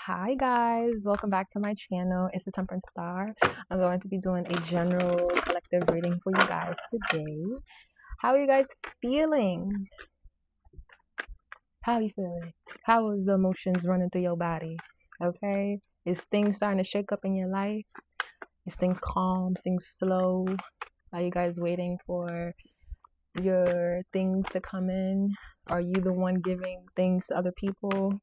Hi guys, welcome back to my channel. It's the Temperance Star. I'm going to be doing a general collective reading for you guys today. How are you guys feeling? How are you feeling? How is the emotions running through your body? Okay? Is things starting to shake up in your life? Is things calm? Is things slow? Are you guys waiting for your things to come in? Are you the one giving things to other people?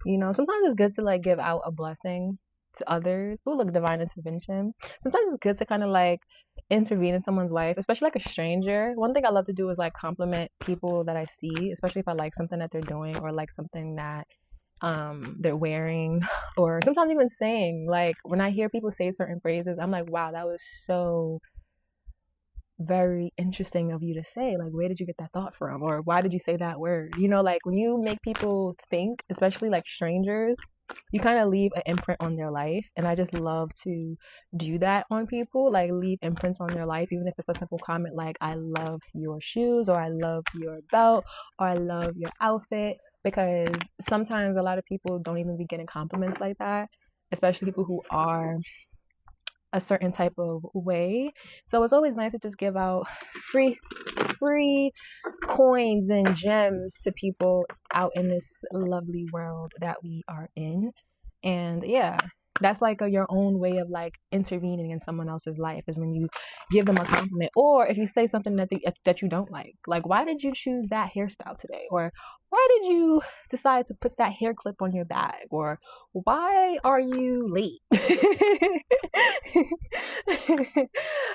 You know, sometimes it's good to like give out a blessing to others. Ooh, look, divine intervention. Sometimes it's good to kind of like intervene in someone's life, especially like a stranger. One thing I love to do is like compliment people that I see, especially if I like something that they're doing or like something that they're wearing, or sometimes even saying. Like when I hear people say certain phrases, I'm like, wow, that was so very interesting of you to say. Like, where did you get that thought from, or why did you say that word? You know, like when you make people think, especially like strangers, you kind of leave an imprint on their life. And I just love to do that on people, like leave imprints on their life, even if it's a simple comment like, I love your shoes, or I love your belt, or I love your outfit. Because sometimes a lot of people don't even be getting compliments like that, especially people who are a certain type of way. So it's always nice to just give out free coins and gems to people out in this lovely world that we are in. And yeah, that's like your own way of like intervening in someone else's life, is when you give them a compliment, or if you say something that you don't like, why did you choose that hairstyle today, or why did you decide to put that hair clip on your bag, or why are you late?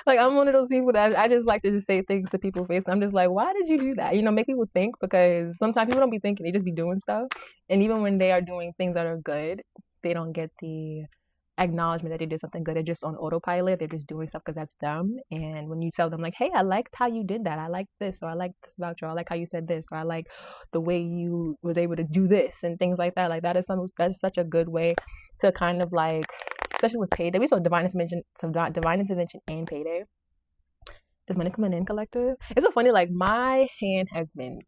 Like, I'm one of those people that I just like to just say things to people's face. I'm just like, why did you do that? You know, make people think, because sometimes people don't be thinking, they just be doing stuff. And even when they are doing things that are good, they don't get the acknowledgement that they did something good. They're just on autopilot. They're just doing stuff because that's them. And when you tell them like, hey, I liked how you did that, I like this, or I like this about you, or I like how you said this, or I like the way you was able to do this, and things like that is that's such a good way to kind of like, especially with payday. We saw divine intervention, and payday. Is money coming in, collective? It's so funny, like my hand has been,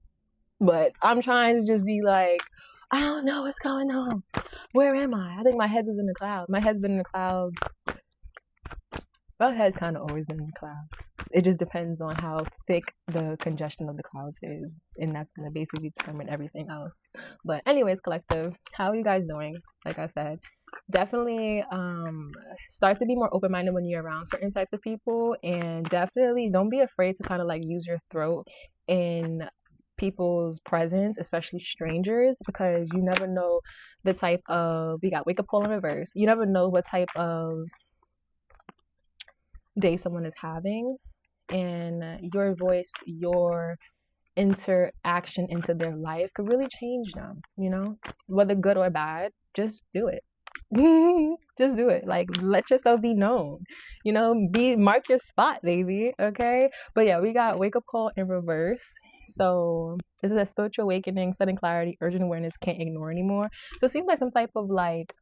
but I'm trying to just be like, I don't know what's going on. Where am I? I think my head is in the clouds. My head's been in the clouds. My head kind of always been in the clouds. It just depends on how thick the congestion of the clouds is, and that's going to basically determine everything else. But anyways, collective, how are you guys doing? Like I said, definitely start to be more open-minded when you're around certain types of people, and definitely don't be afraid to kind of like use your throat in people's presence, especially strangers, because you never know the type of, we got wake up call in reverse, you never know what type of day someone is having, and your voice, your interaction into their life could really change them, you know, whether good or bad. Just do it. Just do it. Like, let yourself be known, you know, mark your spot, baby. Okay. But yeah, we got wake up call in reverse. So this is a spiritual awakening, sudden clarity, urgent awareness, can't ignore anymore. So it seems like some type of like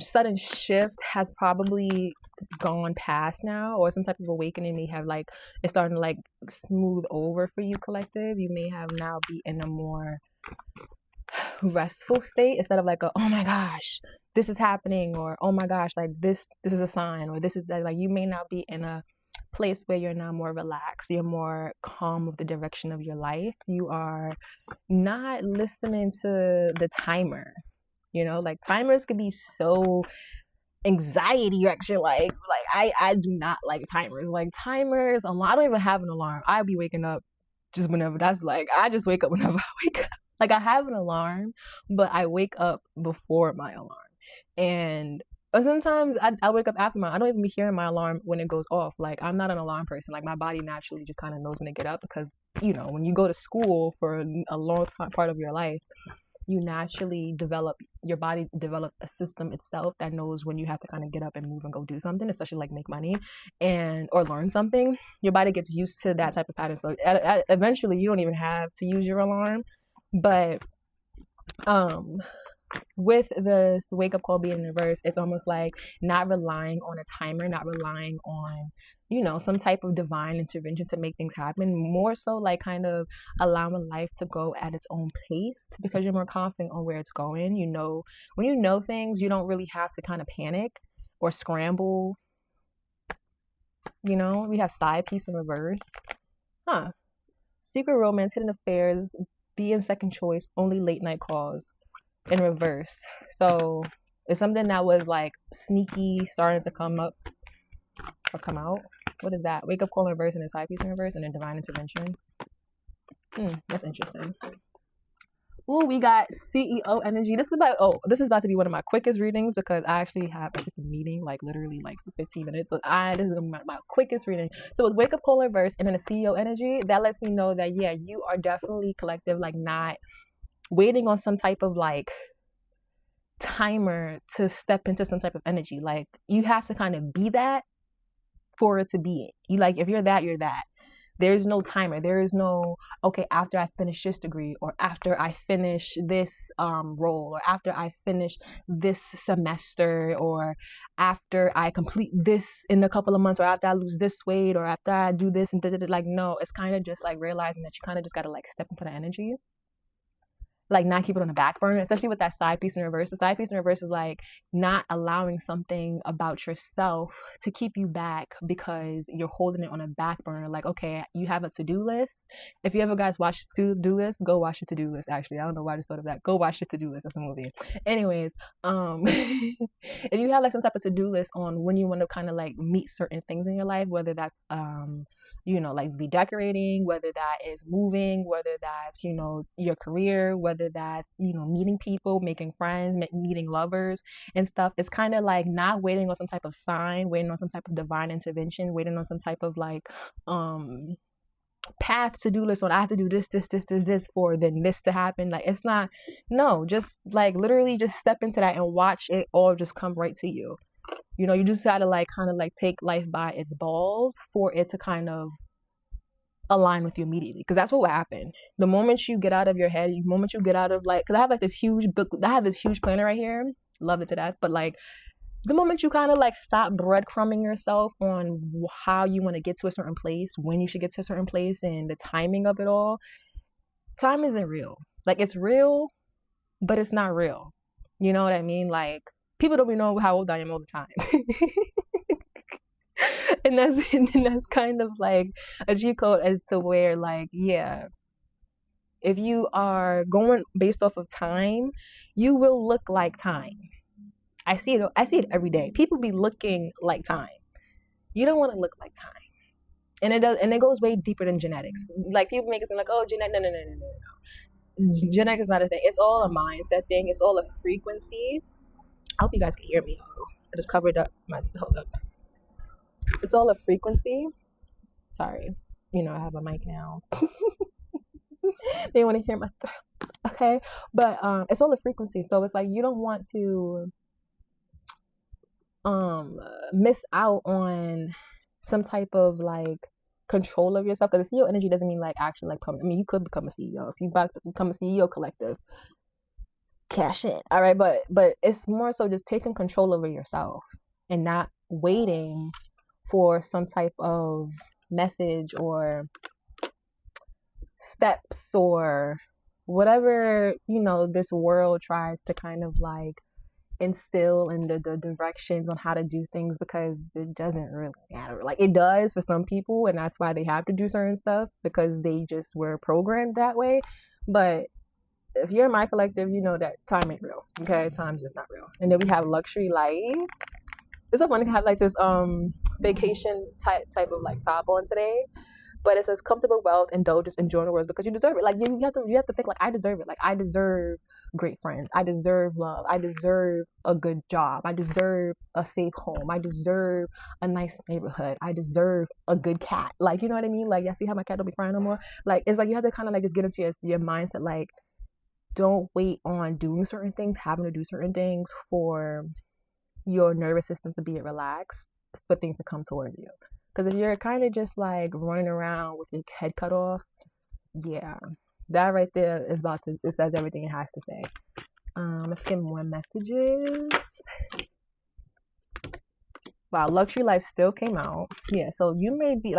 sudden shift has probably gone past now, or some type of awakening may have like, it's starting to like smooth over for you, collective. You may have now be in a more restful state, instead of like a, oh my gosh, this is happening, or oh my gosh, like this is a sign, or this is that. Like, you may now be in a place where you're now more relaxed, you're more calm with the direction of your life. You are not listening to the timer. You know, like timers could be so anxiety actually, like I do not like timers. Like timers, I don't even have an alarm. I'll be waking up just whenever. That's like, I just wake up whenever I wake up. Like, I have an alarm, but I wake up before my alarm. And sometimes I wake up after I don't even be hearing my alarm when it goes off. Like, I'm not an alarm person. Like, my body naturally just kind of knows when to get up, because, you know, when you go to school for a long time, part of your life, you naturally your body develop a system itself that knows when you have to kind of get up and move and go do something, especially like make money and or learn something. Your body gets used to that type of pattern. So eventually you don't even have to use your alarm. But with this wake up call being in reverse, it's almost like not relying on a timer, not relying on some type of divine intervention to make things happen. More so like kind of allowing life to go at its own pace because you're more confident on where it's going. When you know things, you don't really have to kind of panic or scramble. We have side piece in reverse. Huh. Secret romance, hidden affairs, be in second choice, only late night calls in reverse. So it's something that was like sneaky starting to come up or come out. What is that? Wake up call in reverse and then side piece in reverse and then divine intervention. That's interesting. Ooh, we got CEO energy. This is about to be one of my quickest readings because I actually have a meeting like literally like 15 minutes. So this is my quickest reading. So with wake up call in reverse and then the CEO energy, that lets me know that yeah, you are definitely collective, like not waiting on some type of like timer to step into some type of energy. Like you have to kind of be that for it to be it. You like if you're that, you're that. There's no timer. There is no, okay, after I finish this degree or after I finish this role or after I finish this semester or after I complete this in a couple of months or after I lose this weight or after I do this and like, no, it's kind of just like realizing that you kind of just got to like step into the energy. Like not keep it on the back burner, especially with that side piece in reverse. The side piece in reverse is like not allowing something about yourself to keep you back because you're holding it on a back burner. Like, okay, you have a to-do list. If you ever guys watch to-do list, go watch your to-do list. Actually, I don't know why I just thought of that. Go watch your to-do list. That's a movie. Anyways, if you have like some type of to-do list on when you want to kind of like meet certain things in your life, whether that's like redecorating, whether that is moving, whether that's, your career, whether that's, meeting people, making friends, meeting lovers and stuff. It's kind of like not waiting on some type of sign, waiting on some type of divine intervention, waiting on some type of like, path to-do list on I have to do this for then this to happen. Like it's not, no, just like literally just step into that and watch it all just come right to you. You just gotta like kind of like take life by its balls for it to kind of align with you immediately. Because that's what will happen. The moment you get out of your head, the moment you get out of like, because I have like this huge book, I have this huge planner right here. Love it to death. But like the moment you kind of like stop breadcrumbing yourself on how you want to get to a certain place, when you should get to a certain place and the timing of it all, time isn't real. Like it's real, but it's not real. You know what I mean? Like people don't even know how old I am all the time. and that's kind of like a G code as to where like, yeah, if you are going based off of time, you will look like time. I see it every day. People be looking like time. You don't want to look like time. And it goes way deeper than genetics. Like people make it seem like, oh, genetic, no. Genetics is not a thing. It's all a mindset thing. It's all a frequency. I hope you guys can hear me. I just covered up hold up. It's all a frequency. Sorry. I have a mic now. They want to hear my thoughts. Okay. But it's all a frequency. So it's like you don't want to miss out on some type of like control of yourself, because the CEO energy doesn't mean like actually like you could become a CEO if you about to become a CEO collective, cash in, all right, but it's more so just taking control over yourself and not waiting for some type of message or steps or whatever this world tries to kind of like instill in the directions on how to do things, because it doesn't really matter. Like it does for some people, and that's why they have to do certain stuff because they just were programmed that way. But if you're in my collective, you know that time ain't real. Okay, time's just not real. And then we have luxury life. It's so funny to have like this vacation type of like top on today. But it says comfortable wealth, indulgence, enjoy the world because you deserve it. Like you have to think like I deserve it. Like I deserve great friends. I deserve love. I deserve a good job. I deserve a safe home. I deserve a nice neighborhood. I deserve a good cat. Like, you know what I mean? Like, y'all see how my cat don't be crying no more? Like, it's like you have to kind of like just get into your mindset. Like, don't wait on doing certain things, having to do certain things for your nervous system to be relaxed, for things to come towards you. Because if you're kind of just like running around with your head cut off, yeah, that right there is it says everything it has to say. Let's get more messages. Wow, Luxury Life still came out. Yeah, so you may be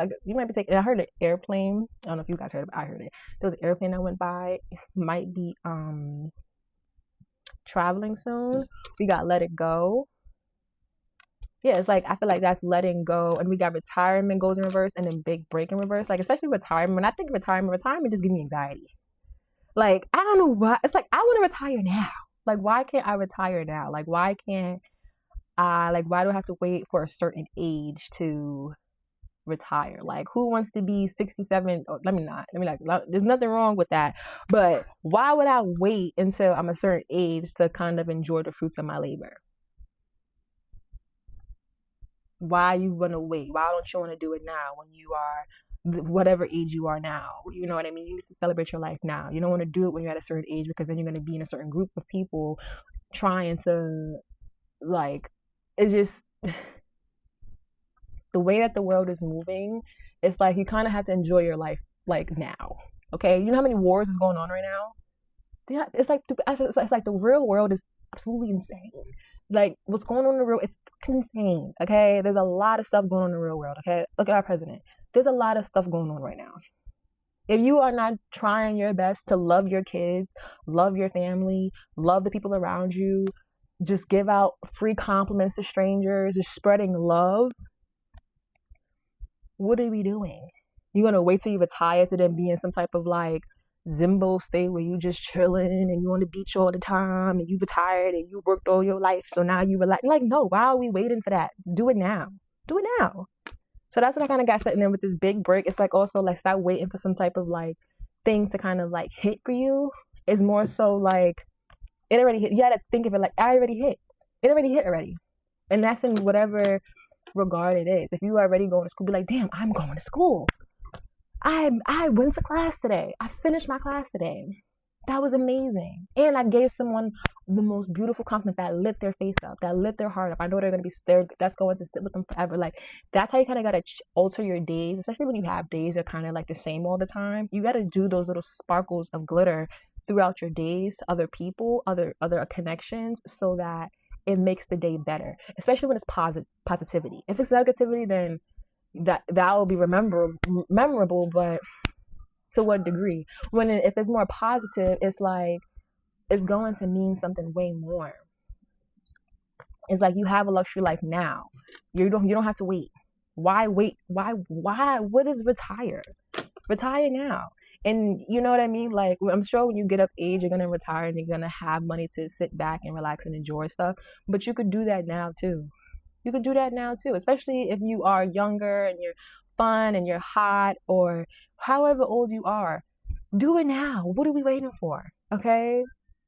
taking. I heard an airplane. I don't know if you guys heard it, but I heard it. There was an airplane that went by. Might be traveling soon. We got Let It Go. Yeah, it's like I feel like that's letting go, and we got retirement goes in reverse, and then big break in reverse. Like especially retirement. When I think of retirement just gives me anxiety. Like I don't know why. It's like I want to retire now. Like why can't I retire now? Like why can't I? Like why do I have to wait for a certain age to retire? Like who wants to be 67? Oh, let me not. There's nothing wrong with that. But why would I wait until I'm a certain age to kind of enjoy the fruits of my labor? Why you want to wait? Why don't you want to do it now when you are whatever age you are now? You know what I mean? You need to celebrate your life now. You don't want to do it when you're at a certain age because then you're going to be in a certain group of people trying to like it's just the way that the world is moving. It's like you kind of have to enjoy your life like now. Okay, you know how many wars is going on right now? Yeah, it's like the real world is absolutely insane. Like what's going on in the real, it's insane. Okay, there's a lot of stuff going on in the real world. Okay, look at our president. There's a lot of stuff going on right now. If you are not trying your best to love your kids, love your family, love the people around you, just give out free compliments to strangers, just spreading love, what are we doing? You're gonna wait till you retire to then be in some type of like Zimbo state where you just chilling and you on the beach all the time and you retired and you worked all your life, so now you relax. Like, no, why are we waiting for that? Do it now. Do it now. So that's what I kind of got set. And then with this big break, it's like also like stop waiting for some type of like thing to kind of like hit for you. It's more so like it already hit. You gotta think of it like I already hit. It already hit already. And that's in whatever regard it is. If you are already going to school, be like, damn, I'm going to school. I went to class today. I finished my class today. That was amazing. And I gave someone the most beautiful compliment that lit their face up, that lit their heart up. I know they're going to be there. That's going to sit with them forever. Like, that's how you kind of got to alter your days, especially when you have days that are kind of like the same all the time. You got to do those little sparkles of glitter throughout your days to other people, other connections, so that it makes the day better, especially when it's positivity. If it's negativity, then that will be memorable, but to what degree? If it's more positive, it's like it's going to mean something way more. It's like you have a luxury life now. You don't have to wait. Why wait? Why? What is retire? Retire now. And you know what I mean? Like, I'm sure when you get up age, you're going to retire and you're going to have money to sit back and relax and enjoy stuff. But you could do that now too. You could do that now too, especially if you are younger and you're fun and you're hot or however old you are. Do it now. What are we waiting for? Okay?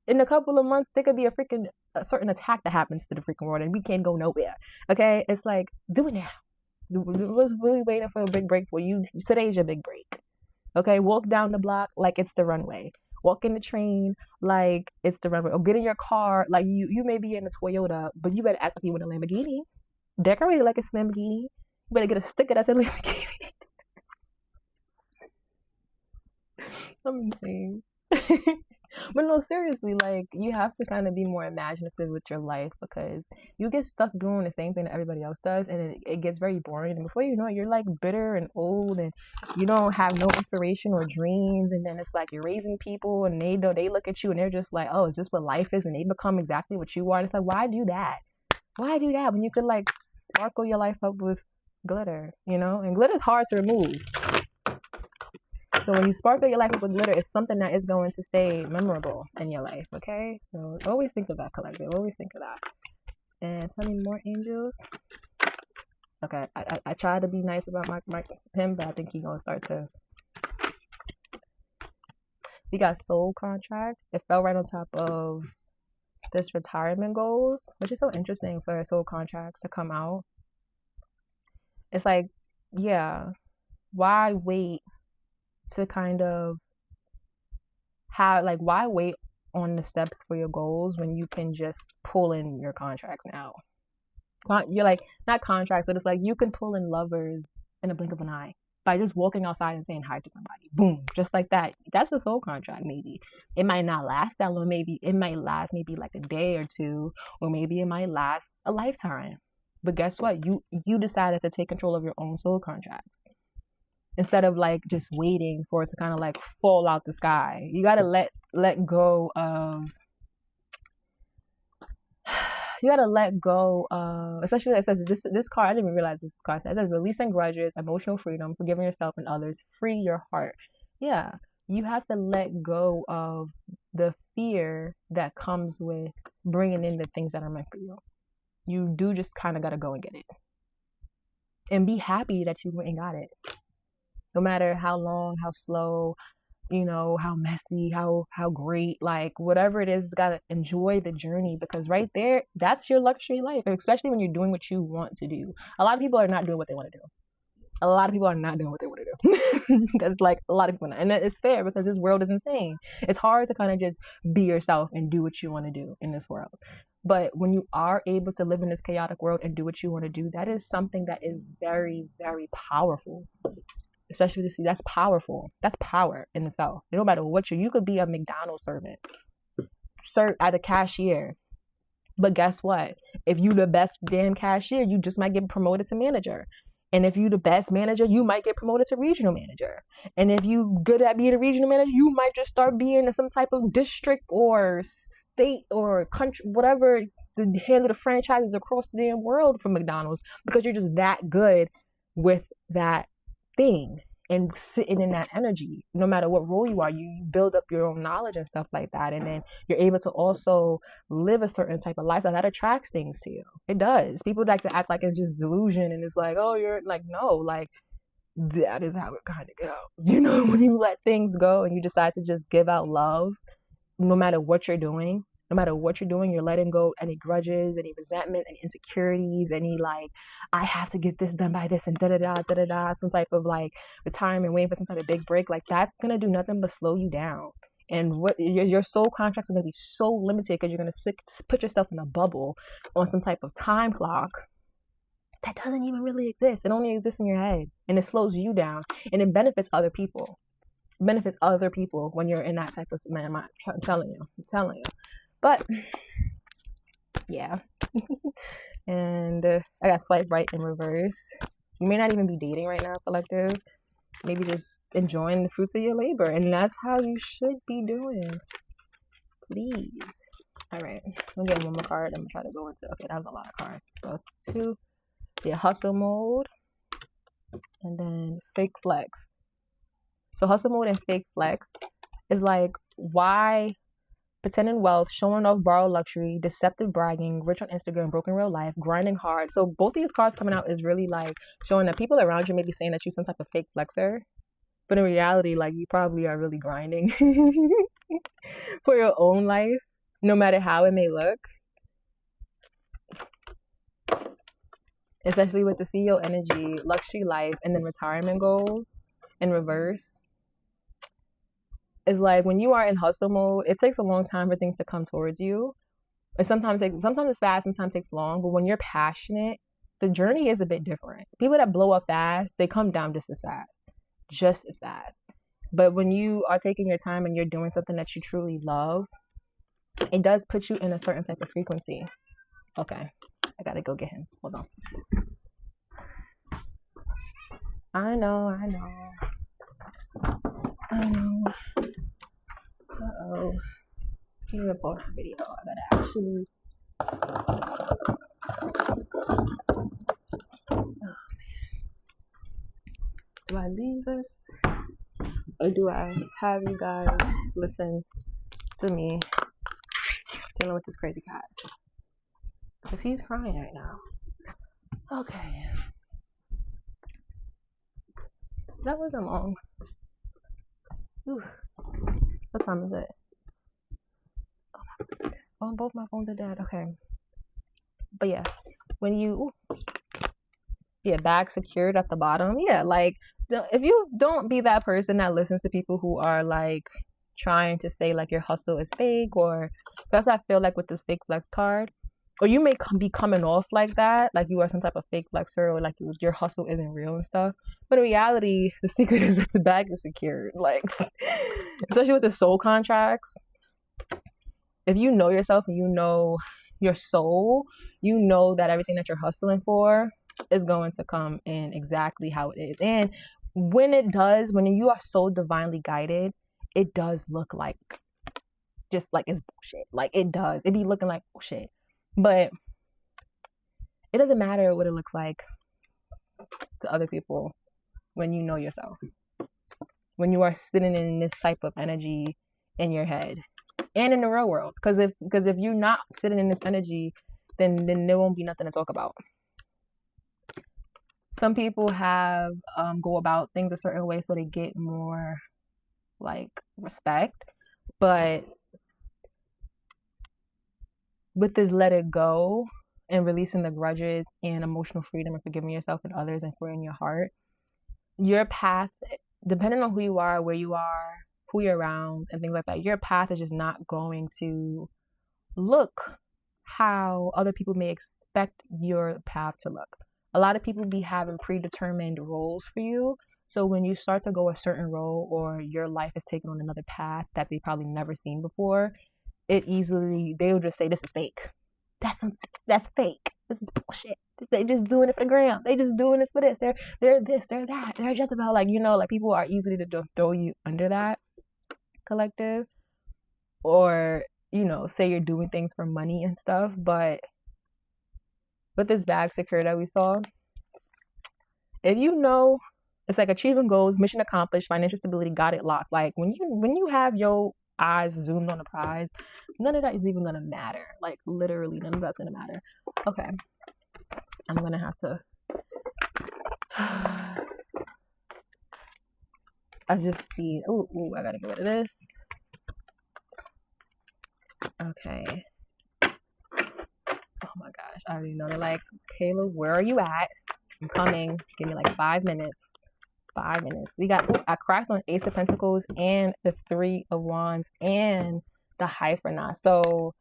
In a couple of months, there could be a certain attack that happens to the freaking world and we can't go nowhere. Okay? It's like, do it now. What's really waiting for a big break for you? Today's your big break. Okay? Walk down the block like it's the runway. Walk in the train like it's the runway. Or get in your car like you may be in a Toyota, but you better act like you in a Lamborghini. Decorate it like it's a Lamborghini. You better get a sticker that says Lamborghini. I'm saying. But no, seriously, like you have to kind of be more imaginative with your life because you get stuck doing the same thing that everybody else does, and it gets very boring. And before you know it, you're like bitter and old, and you don't have no inspiration or dreams. And then it's like you're raising people, and they look at you and they're just like, oh, is this what life is? And they become exactly what you are. And it's like, why do that? Why do that when you could like sparkle your life up with glitter, you know? And glitter is hard to remove. So when you sparkle your life up with glitter, it's something that is going to stay memorable in your life, okay? So always think of that, collective. Always think of that. And tell me more, angels. Okay, I tried to be nice about him, but I think he's gonna start to. We got soul contracts. It fell right on top of this retirement goals, which is so interesting for soul contracts to come out. It's like, yeah, why wait to kind of have like why wait on the steps for your goals when you can just pull in your contracts now? You're like not contracts, but it's like you can pull in lovers in a blink of an eye by just walking outside and saying hi to somebody. Boom, just like that. That's a soul contract. Maybe it might not last that long. Maybe it might last maybe like a day or two, or maybe it might last a lifetime. But guess what? You decided to take control of your own soul contracts instead of like just waiting for it to kind of like fall out the sky. You gotta let go of. You gotta let go of, especially it says this card. I didn't even realize this card says it says releasing grudges, emotional freedom, forgiving yourself and others, free your heart. Yeah, you have to let go of the fear that comes with bringing in the things that are meant for you. You do just kind of gotta go and get it, and be happy that you went and got it. No matter how long, how slow, how messy, how great, like whatever it is, gotta enjoy the journey, because right there, that's your luxury life, especially when you're doing what you want to do. A lot of people are not doing what they want to do. A lot of people are not doing what they want to do. That's like a lot of people, and it's fair because this world is insane. It's hard to kind of just be yourself and do what you want to do in this world. But when you are able to live in this chaotic world and do what you want to do, that is something that is very, very powerful. Especially to see, that's powerful. That's power in itself. No matter what you could be a McDonald's servant, serve at a cashier. But guess what? If you the best damn cashier, you just might get promoted to manager. And if you the best manager, you might get promoted to regional manager. And if you good at being a regional manager, you might just start being some type of district or state or country, whatever, to handle the franchises across the damn world for McDonald's, because you're just that good with that thing and sitting in that energy. No matter what role you are, you build up your own knowledge and stuff like that, and then you're able to also live a certain type of lifestyle that attracts things to you. It does. People like to act like it's just delusion, and it's like, oh, you're like, no, like that is how it kind of goes. When you let things go and you decide to just give out love, no matter what you're doing. No matter what you're doing, you're letting go any grudges, any resentment, any insecurities, any like, I have to get this done by this and da-da-da, some type of like retirement, waiting for some type of big break. Like that's going to do nothing but slow you down. And what your soul contracts are going to be so limited because you're going to put yourself in a bubble on some type of time clock that doesn't even really exist. It only exists in your head, and it slows you down, and it benefits other people. It benefits other people when you're in that type of man. I'm telling you. But yeah, and I got swipe right in reverse. You may not even be dating right now, collective. Maybe just enjoying the fruits of your labor, and that's how you should be doing. Please. All right, I'm gonna get one more card. I'm gonna try to go into. Okay, that was a lot of cards. So that's 2. Yeah, hustle mode, and then fake flex. So hustle mode and fake flex is like, why? Pretending wealth, showing off borrowed luxury, deceptive bragging, rich on Instagram, broken real life, grinding hard. So both these cards coming out is really like showing that people around you may be saying that you're some type of fake flexer, but in reality, like you probably are really grinding for your own life, no matter how it may look. Especially with the CEO energy, luxury life, and then retirement goals in reverse. Is like when you are in hustle mode, it takes a long time for things to come towards you. And sometimes it's fast, sometimes it takes long. But when you're passionate, the journey is a bit different. People that blow up fast, they come down just as fast. But when you are taking your time and you're doing something that you truly love, it does put you in a certain type of frequency. Okay, I gotta go get him. Hold on. I know. Uh-oh. Can't even pause the video. I gotta actually. Oh, man. Do I leave this? Or do I have you guys listen to me dealing with this crazy cat? Because he's crying right now. Okay. That wasn't long. Ooh. What time is it? Oh, both my phones are dead. Okay. But yeah, when you, bag secured at the bottom. Yeah, like, if you don't be that person that listens to people who are like trying to say like your hustle is fake, or that's what I feel like with this fake flex card. Or you may be coming off like that, like you are some type of fake flexer, or like your hustle isn't real and stuff. But in reality, the secret is that the bag is secured. Like, especially with the soul contracts, if you know yourself and you know your soul, you know that everything that you're hustling for is going to come in exactly how it is. And when it does, when you are so divinely guided, it does look like just like it's bullshit. Like it does. It be looking like bullshit. But it doesn't matter what it looks like to other people when you know yourself. When you are sitting in this type of energy in your head and in the real world. Because if you're not sitting in this energy, then there won't be nothing to talk about. Some people have go about things a certain way so they get more like respect, but with this let it go and releasing the grudges and emotional freedom and forgiving yourself and others and freeing your heart, your path, depending on who you are, where you are, who you're around, and things like that, your path is just not going to look how other people may expect your path to look. A lot of people be having predetermined roles for you. So when you start to go a certain role or your life is taking on another path that they've probably never seen before, they'll just say, this is fake. That's fake. This is bullshit. They just doing it for the gram. They just doing this for this. They're this, they're that. They're just about like, like people are easily to throw you under that collective, or, say you're doing things for money and stuff. But with this bag secure that we saw, if it's like achieving goals, mission accomplished, financial stability, got it locked. Like when you have your eyes zoomed on the prize, none of that is even gonna matter. Like literally none of that's gonna matter. Okay, I'm gonna have to I just see I gotta get rid of this. Okay, oh my gosh, I already know. They're like, Kayla, where are you at? I'm coming. Give me like 5 minutes. 5 minutes. We got, I cracked on Ace of Pentacles and the Three of Wands and the Hyphenate. So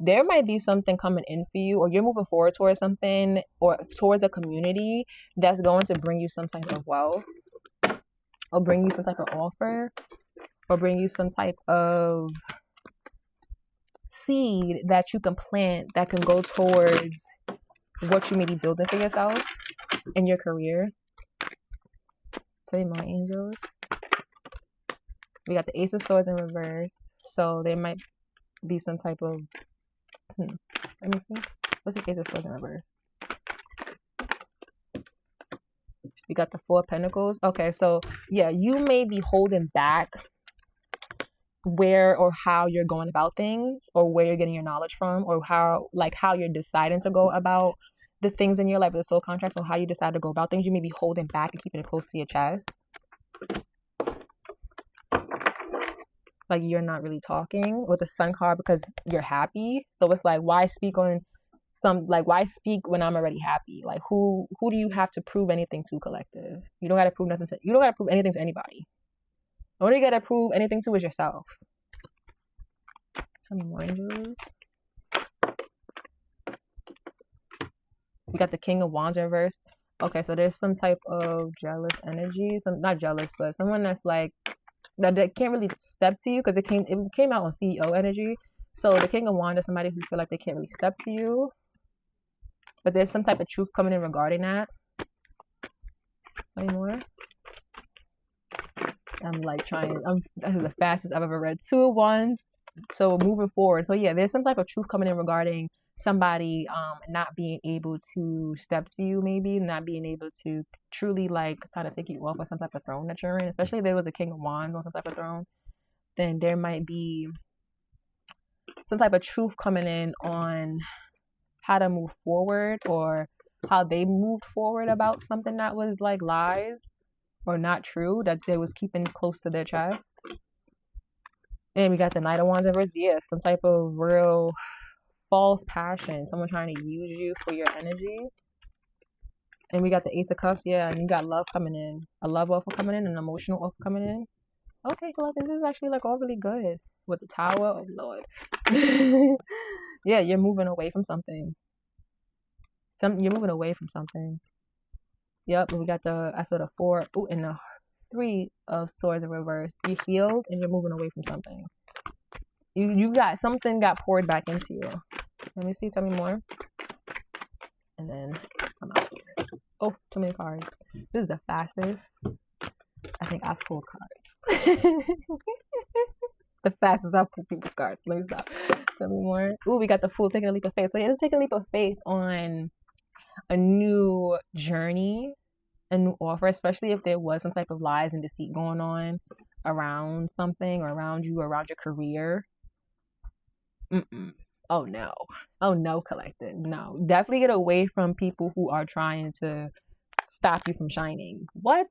there might be something coming in for you, or you're moving forward towards something or towards a community that's going to bring you some type of wealth, or bring you some type of offer, or bring you some type of seed that you can plant that can go towards what you may be building for yourself in your career. Tell me, my angels. We got the Ace of Swords in reverse. So there might be some type of... Let me see. What's the Ace of Swords in reverse? We got the Four of Pentacles. Okay, so yeah, you may be holding back where or how you're going about things, or where you're getting your knowledge from, or how you're deciding to go about the things in your life, the soul contracts, or how you decide to go about things. You may be holding back and keeping it close to your chest. Like you're not really talking with the Sun card because you're happy. So it's like, why speak when I'm already happy? Like who do you have to prove anything to, collective? You don't gotta prove nothing to, you don't gotta prove anything to anybody. All you gotta prove anything to is yourself. Some more angels. We got the King of Wands reversed. Okay, so there's some type of jealous energy. Not jealous, but someone that's like that can't really step to you, because it came out on CEO energy. So the King of Wands is somebody who feel like they can't really step to you, but there's some type of truth coming in regarding that. Any more? This is the fastest I've ever read. Two of Wands. So moving forward. So yeah, there's some type of truth coming in regarding somebody not being able to step to you, maybe not being able to truly like kind of take you off of some type of throne that you're in. Especially if there was a King of Wands on some type of throne, then there might be some type of truth coming in on how to move forward, or how they moved forward about something that was like lies or not true, that they was keeping close to their chest. And we got the Knight of Wands in reverse. Yeah, some type of real false passion, someone trying to use you for your energy. And we got the Ace of Cups. Yeah, and you got love coming in, a love offer coming in, an emotional offer coming in. Okay, well, this is actually like all really good with the Tower. Oh Lord. Yeah, you're moving away from something. You're moving away from something. Yep, we got I saw the Four and the Three of Swords in reverse. You healed and you're moving away from something. You got something got poured back into you. Let me see. Tell me more. And then I'm out. Oh, too many cards. This is the fastest. I think I've pulled cards. The fastest I've pulled people's cards. Let me stop. Tell me more. Ooh, we got the Fool taking a leap of faith. So yeah, let's take a leap of faith on a new journey, a new offer, especially if there was some type of lies and deceit going on around something or around you or around your career. Oh no. Oh no, collective. No. Definitely get away from people who are trying to stop you from shining. What?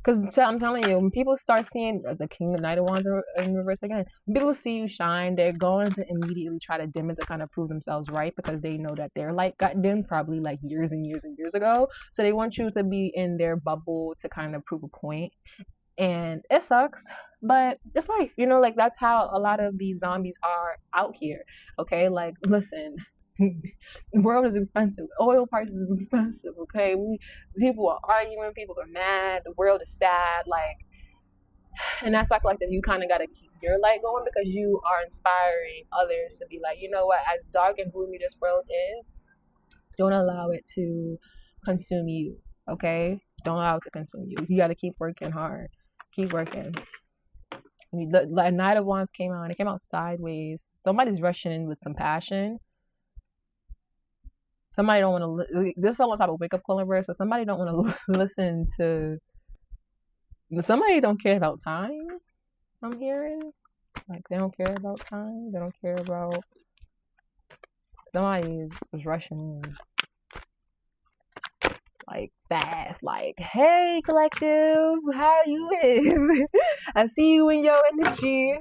Because I'm telling you, when people start seeing the King of Knight of Wands in reverse again, when people see you shine, they're going to immediately try to dim it to kind of prove themselves right because they know that their light got dimmed probably like years and years and years ago. So they want you to be in their bubble to kind of prove a point. And it sucks, but it's life, like that's how a lot of these zombies are out here. Okay, like listen, the world is expensive, oil prices is expensive. Okay, people are arguing, people are mad, the world is sad, like, and that's why collective you kind of got to keep your light going because you are inspiring others to be like, you know what, as dark and gloomy this world is, don't allow it to consume you. Okay, don't allow it to consume you. You got to keep working hard. Keep working. The Knight of Wands came out, and it came out sideways. Somebody's rushing in with some passion. Somebody don't want to. This fell on top of wake up call reverse, so somebody don't want to listen to. Somebody don't care about time. I'm hearing, like they don't care about time. They don't care about. Somebody was rushing in. Like fast, like, hey collective, how you is? I see you in your energy.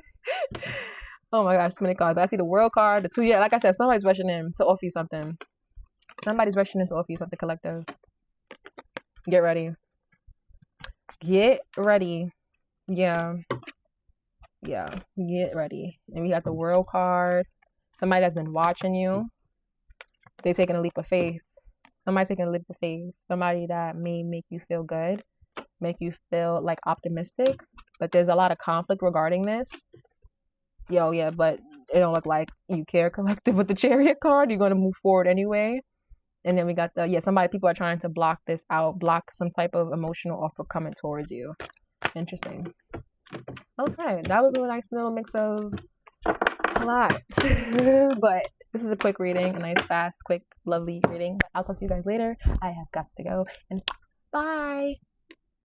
Oh my gosh, too many cards. But I see the world card, the two, yeah, like I said, somebody's rushing in to offer you something. Somebody's rushing in to offer you something, collective. Get ready. Get ready. Yeah. Yeah. Get ready. And we got the world card. Somebody that's been watching you. They're taking a leap of faith. Somebody taking a leap of faith. Somebody that may make you feel good, make you feel like optimistic. But there's a lot of conflict regarding this. Yeah, but it don't look like you care, collective, with the Chariot card. You're going to move forward anyway. And then we got people are trying to block this out, block some type of emotional offer coming towards you. Interesting. Okay, that was a nice little mix of a lot. But this is a quick reading, a nice, fast, quick, lovely reading. I'll talk to you guys later. I have got to go, and bye.